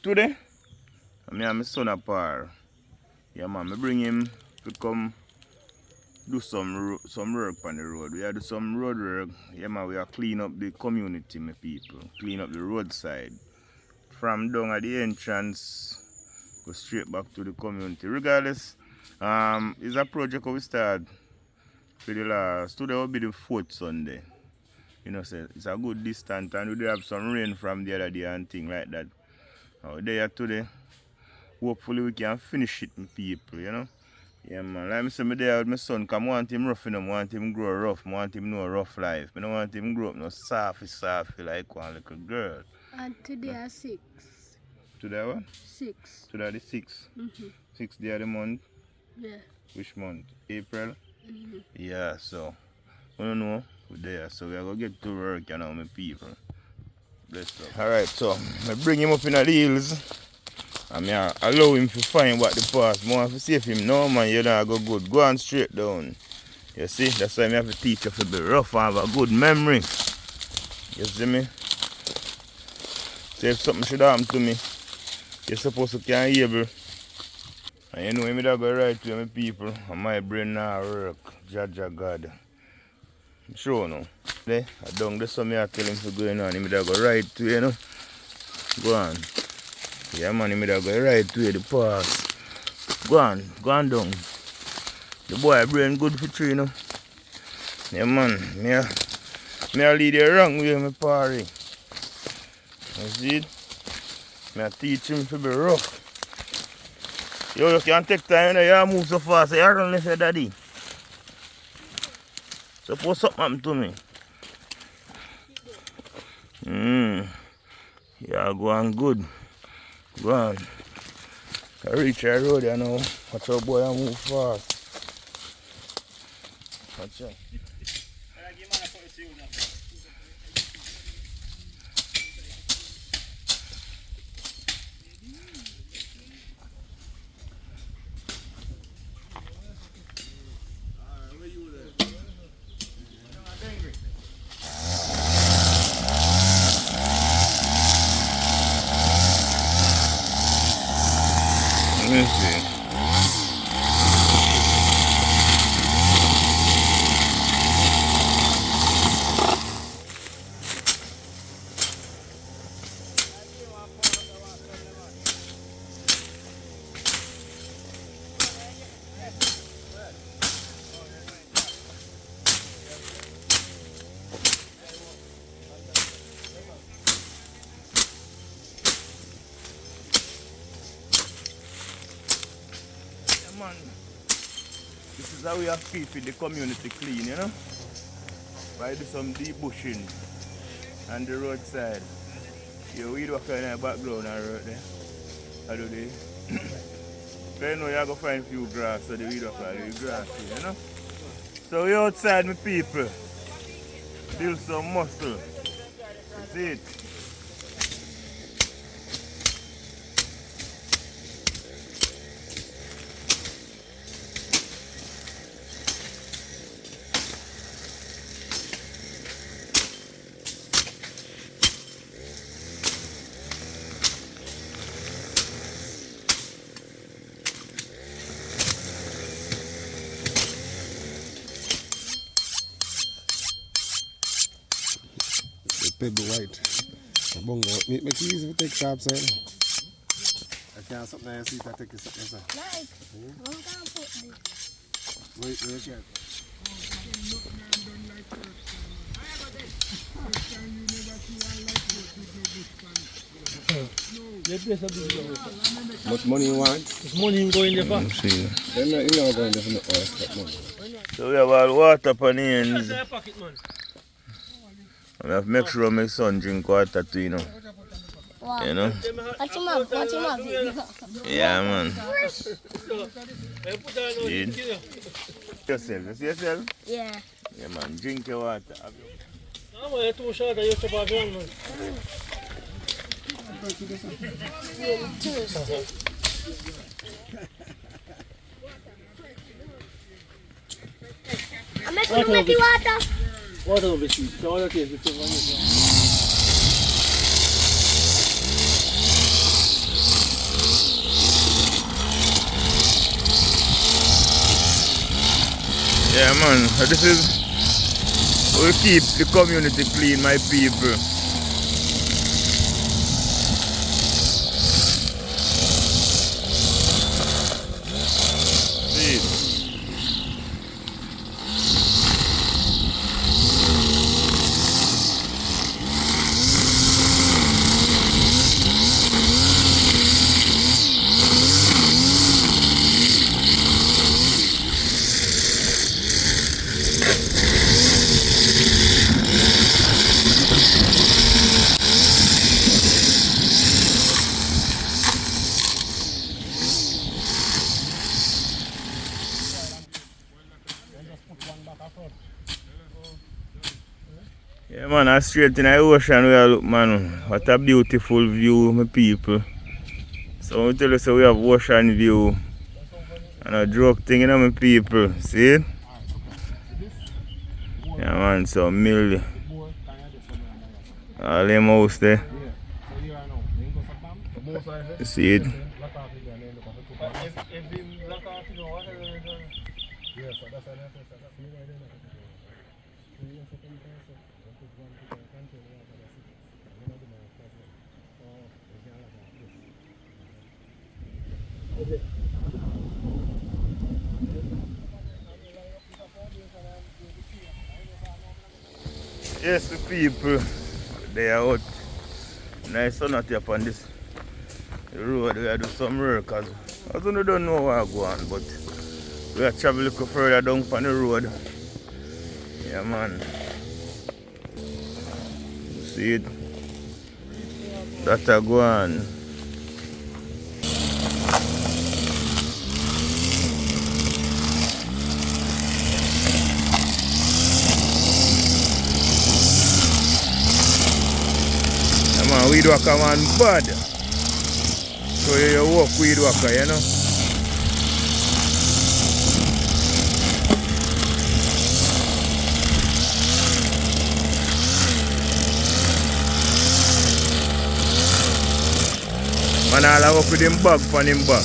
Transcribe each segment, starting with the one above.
Today, I and my son apart. Yeah, man, I bring him to come do some work on the road. We are do some road work. Yeah, man, we are clean up the community, my people. Clean up the roadside. From down at the entrance, go straight back to the community. Regardless, it's a project we start for the last. Today will be the 4th Sunday. You know, so it's a good distance, and we do have some rain from the other day and things like that. Out there today. Hopefully we can finish it, my people, you know. Yeah, man. Like I say, me there with my son, because I want him rough, you know. I want him grow rough. I want him know a rough life. I don't want him grow up no soft like one little girl. And today at 6. Today what? 6. Today the 6th. 6th day of the month? Yeah. Which month? April? Yeah, so, I don't know. We're there. So we are going to get to work, you know, my people. Bless up. Alright, so, I bring him up in the hills. And I allow him to find what the pass. I want to see if him, no man, you don't go good. Go on straight down. You see, that's why I have to teach you to be rough and have a good memory. You see me? So if something should happen to me, you're supposed to can able. And you know me that go right to my people. And my brain now work. Jaja God. I'm sure no. I don't do something I tell him to go on. Him that go right to you know. Go on. Yeah man, him that go right to the pass. Go on down. The boy brain good for tree, you know. Yeah man, me I lead the wrong way my party. You see it? Me I teach him to be rough. Yo, you can't take time, you know, you move so fast, you run left your daddy. Suppose something happen to me. Yeah, go on good. Go on. I reach the road, you know. Watch out, boy, I move fast. Watch out. Let me see. Man, this is how we have keeping the community clean, you know, by do some deep bushing on the roadside. You weed walker in the background and right there. I do the so you know you have to find a few grass so the weed walker the grass, you know. So we outside my people. Build some muscle. You see it? Pebble white. Bongo. Make it easy to take sharp side. I can't something I see if I take it something. Like, I'm going to put this. Wait, yeah. Much money you want? It's money you go in there for. See. Then you know going there for no money. So we have all water on the ends. That's pocket, man. I have to make sure my son drink water too, you know. Wow. You know? Watch him up, watch him up. Yeah, man. So, I put that on Did. the Yourself, you see yourself? Yeah. Yeah, man. Drink your water. I'm going to show that you're to buy ground, man. I'm making you water. Water will be sweet. So all that is, Yeah, man. So this is, we'll keep the community clean, my people. Yeah, man, I straight in the ocean we are look, man. What a beautiful view, my people. So I tell you, so we have ocean view and a drug thing, you know, my people. See it? Yeah, man, so milly. All them house there. See it? Yes, the people, they are out. Nice sun out here upon this road. We are doing some work because I don't know where I go on, but we are traveling a little further down on the road. Yeah, man. See it? That I go on. Man, weed whacker man bad. So you walk weed whacker, you know. Man, I'll walk with him bag on him back.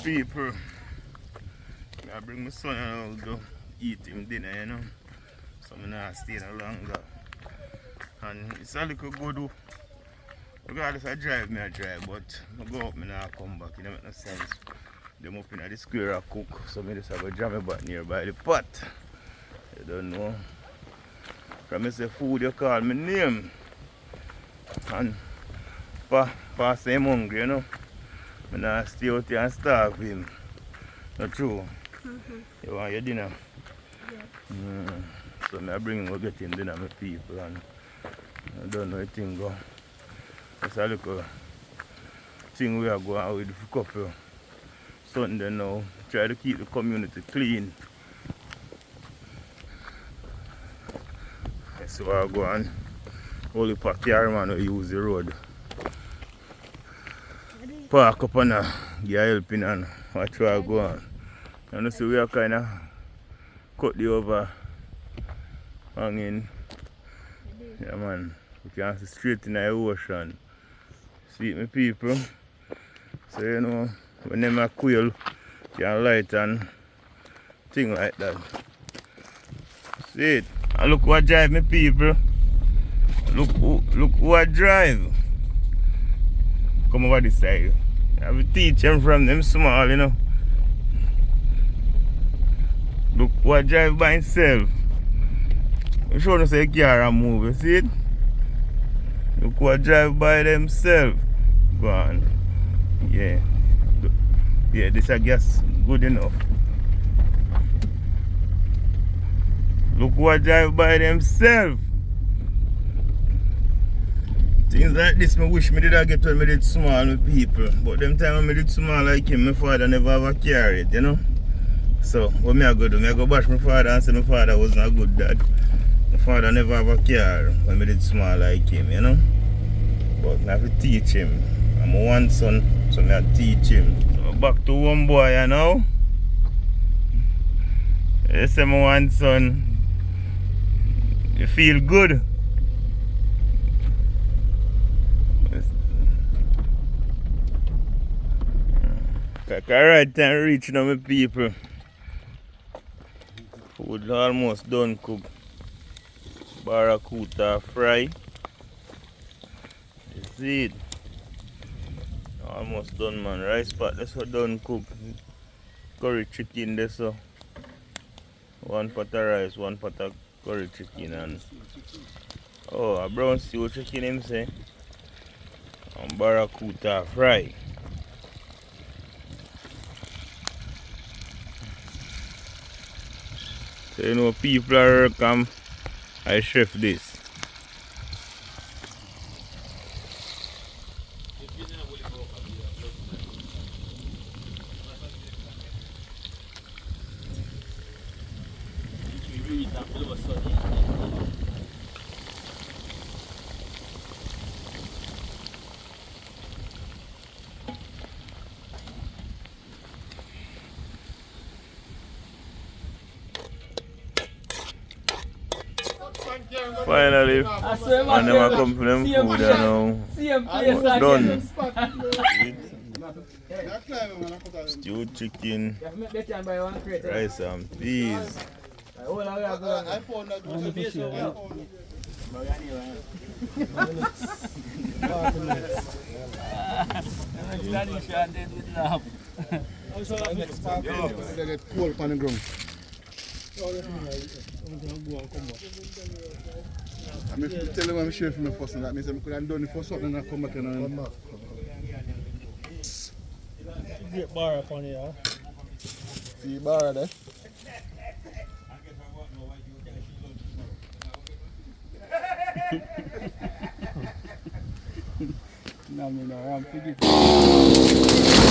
People, I bring my son and I'll go eat him dinner, you know. So I'm not staying longer. And it's a little good. Regardless I drive, I drive, but I go up, I not come back. It don't make no sense. Them up in the square I cook, so I just have a jam back nearby the pot. You don't know. From me say food, you call my name. And pa say I'm hungry, you know. I not stay out here and starve him. Not true? You want your dinner? Yeah. So I bring him, go get him dinner, my people. And I don't know how thing go. It's a little thing we are going with a couple Sunday now. Try to keep the community clean. So I go and only park here, man, we use the road. Park up and get helping and watch where I go on. And you see we are kind of cut the over hanging. Yeah, man, we can see straight in the ocean. See it, my people. So you know, when them are quail, can light and thing like that. See it? And look what drive, my people. Look who I drive. Come over this side. I have to teach them from them small, you know. Look what drive by himself. I'm sure you say car and move, you see it? Look what drive by themselves. Go on. Yeah. Yeah, this I guess good enough. Look what drive by themselves. Things like this, I wish me did I get when I did small with people. But them time when I did small like him, my father never ever carried it, you know. So, what me I go do? I go bash my father and say my father wasn't a good dad. My father never ever carried when I did small like him, you know. But I have to teach him. I'm one son, so I teach him. So back to one boy you know. Yes, I'm one son. You feel good? Right time reach now my people. Food almost done cook. Barracuda fry. You see it? Almost done man. Rice pot that's what done cook. Curry chicken this so. One pot of rice, one pot of curry chicken and a brown stew chicken him say. And barracuda fry. So you know people are come I chef this. Finally, and them a come for them food and now done. Stew chicken, rice and peas. I'm tell them I'm sure for me first, and that means I could have done it for something and I come back and Great bar up on here. see bar there. No, I'm forgetting.